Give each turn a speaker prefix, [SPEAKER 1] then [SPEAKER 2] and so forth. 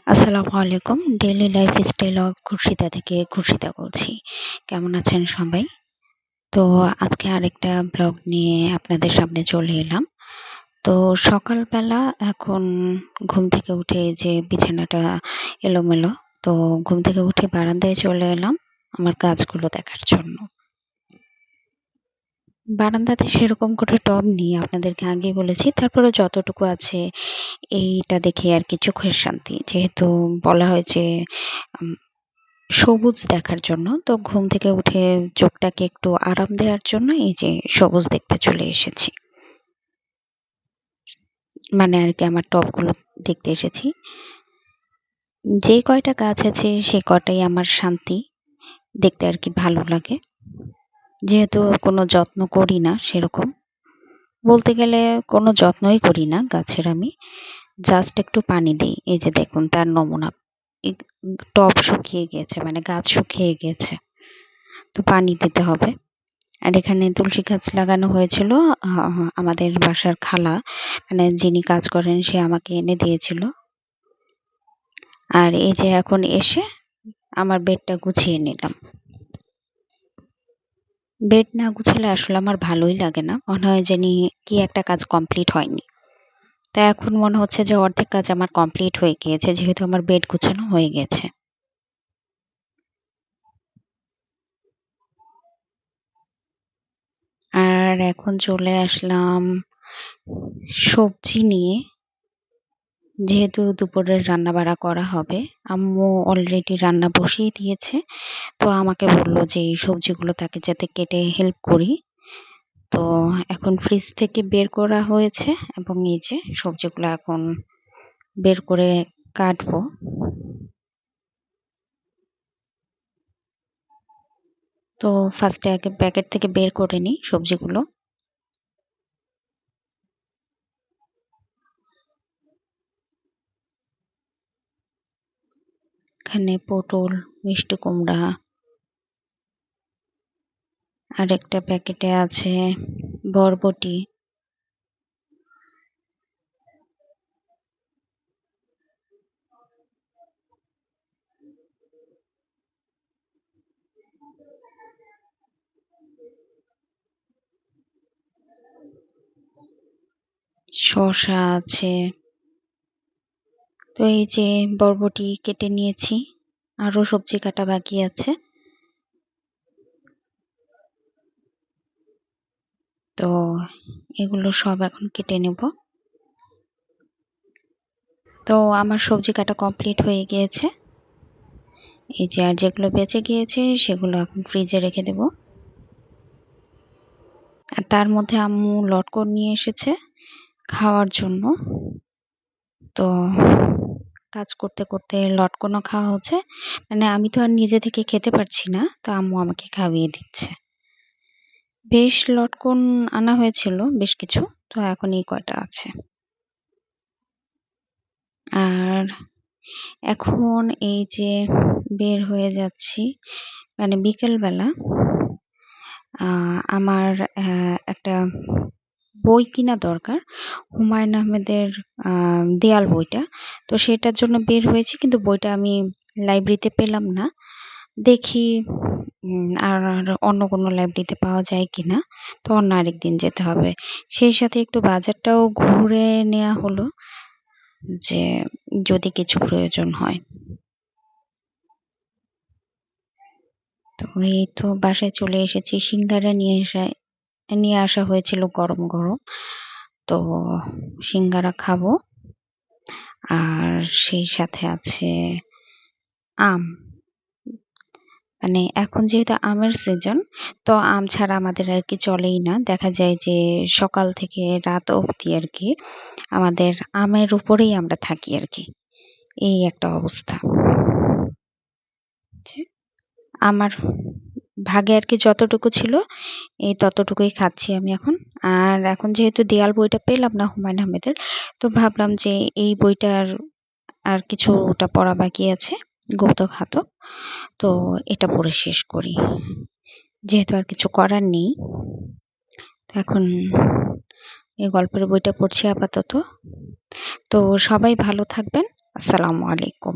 [SPEAKER 1] আসসালামু আলাইকুম। Daily lifestyle of Khurshida থেকে খুরশিদা বলছি। কেমন আছেন সবাই? তো আজকে আরেকটা ব্লগ নিয়ে আপনাদের সামনে চলে এলাম। তো সকালবেলা এখন ঘুম থেকে উঠে যে বিছানাটা এলোমেলো, তো ঘুম থেকে উঠে বারান্দায় চলে এলাম আমার গাছগুলো দেখার জন্য। বারান্দাতে সেরকম করে টব নেই, আপনাদেরকে আগেই বলেছি। তারপরে যতটুকু আছে এইটা দেখে আর কি চোখের শান্তি। যেহেতু বলা হয়েছে সবুজ দেখার জন্য, তো ঘুম থেকে উঠে চোখটাকে একটু আরাম দেওয়ার জন্য এই যে সবুজ দেখতে চলে এসেছি। মানে আর কি আমার টবগুলো দেখতে এসেছি। যে কয়টা গাছ আছে সে কয়টাই আমার শান্তি, দেখতে আর কি ভালো লাগে। যেহেতু কোনো যত্ন করি না সেরকম, বলতে গেলে কোনো যত্নই করি না গাছের আমি, জাস্ট একটু পানি দিই। এই যে দেখুন তার নমুনা, এই টব শুকিয়ে গিয়েছে, মানে গাছ শুকিয়ে গিয়েছে, তো পানি দিতে হবে। আর এখানে তুলসী গাছ লাগানো হয়েছিল, আমাদের বাসার খালা, মানে যিনি কাজ করেন সে আমাকে এনে দিয়েছিল। আর এই যে এখন এসে আমার বেডটা গুছিয়ে নিলাম। বেড না গুছালে আসলে আমার ভালোই লাগে না, মনে হয় জানি কি একটা কাজ কমপ্লিট হয়নি। তাই এখন মনে হচ্ছে যে অর্ধেক কাজ আমার কমপ্লিট হয়ে গিয়েছে, যেহেতু আমার বেড গুছানো হয়ে গেছে। আর এখন চলে আসলাম সবজি নিয়ে। যেহেতু দুপুরের রান্না বাড়া করা হবে, আম্মু অলরেডি রান্না বসিয়ে দিয়েছে। তো আমাকে বলল যে এই সবজিগুলো তাকে যাতে কেটে হেল্প করি। তো এখন ফ্রিজ থেকে বের করা হয়েছে এবং এই যে সবজিগুলো এখন বের করে কাটবো। তো ফার্স্টে আগে প্যাকেট থেকে বের করে নিই সবজিগুলো। এখানে পটল, মিষ্টি কুমড়া, আর একটা প্যাকেটে আছে বরবটি, শসা আছে। তো এই যে বরবটি কেটে নিয়েছি, আরো সবজি কাটা বাকি আছে। তো এগুলো সব এখন কেটে নেব। তো আমার সবজি কাটা কমপ্লিট হয়ে গিয়েছে। এই যে আর যেগুলো বেঁচে গিয়েছে সেগুলো এখন ফ্রিজে রেখে দেব। আর তার মধ্যে আম্মু লটকন নিয়ে এসেছে খাওয়ার জন্য। তো কাজ করতে করতে লটকনও খাওয়া হচ্ছে। মানে আমি তো আর নিজে থেকে খেতে পারছি না, তো আম্মু আমাকে খাইয়ে দিচ্ছে। বেশ লটকন আনা হয়েছিল বেশ কিছু, তো এখন এই কয়টা আছে। আর এখন এই যে বের হয়ে যাচ্ছি, মানে বিকেল বেলা আমার একটা বই কিনা দরকার, হুমায়ুন আহমেদের দেয়াল বইটা। তো সেটার জন্য বের হয়েছি, কিন্তু বইটা আমি লাইব্রেরিতে পেলাম না। দেখি আর অন্য কোনো লাইব্রেরিতে পাওয়া যায় কিনা। তো অন্য আরেকদিন যেতে হবে। সেই সাথে একটু বাজারটাও ঘুরে নেওয়া হলো, যে যদি কিছু প্রয়োজন হয়। তো এই তো বাসায় চলে এসেছি। সিঙ্গারা নিয়ে আসা হয়েছিল গরম গরম। তো সিঙ্গারা খাবো। আর সেই সাথে আছে আম। মানে এখন যেহেতু আমের সিজন, তো আম ছাড়া আমাদের আর কি চলেই না। দেখা যায় যে সকাল থেকে রাত অবধি আর কি আমাদের আমের উপরেই আমরা থাকি আর কি। এই একটা অবস্থা। আমার ভাগে আর কি যতটুকু ছিল এই ততটুকুই খাচ্ছি আমি এখন। আর এখন যেহেতু দেয়াল বইটা পেলাম না হুমায়ুন আহমেদের, তো ভাবলাম যে এই বইটার আর কিছুটা পড়া বাকি আছে, গৌতঘাতক। তো এটা পড়ে শেষ করি, যেহেতু আর কিছু করার নেই। তো এখন এই গল্পের বইটা পড়ছি আপাতত। তো সবাই ভালো থাকবেন। আসসালামু আলাইকুম।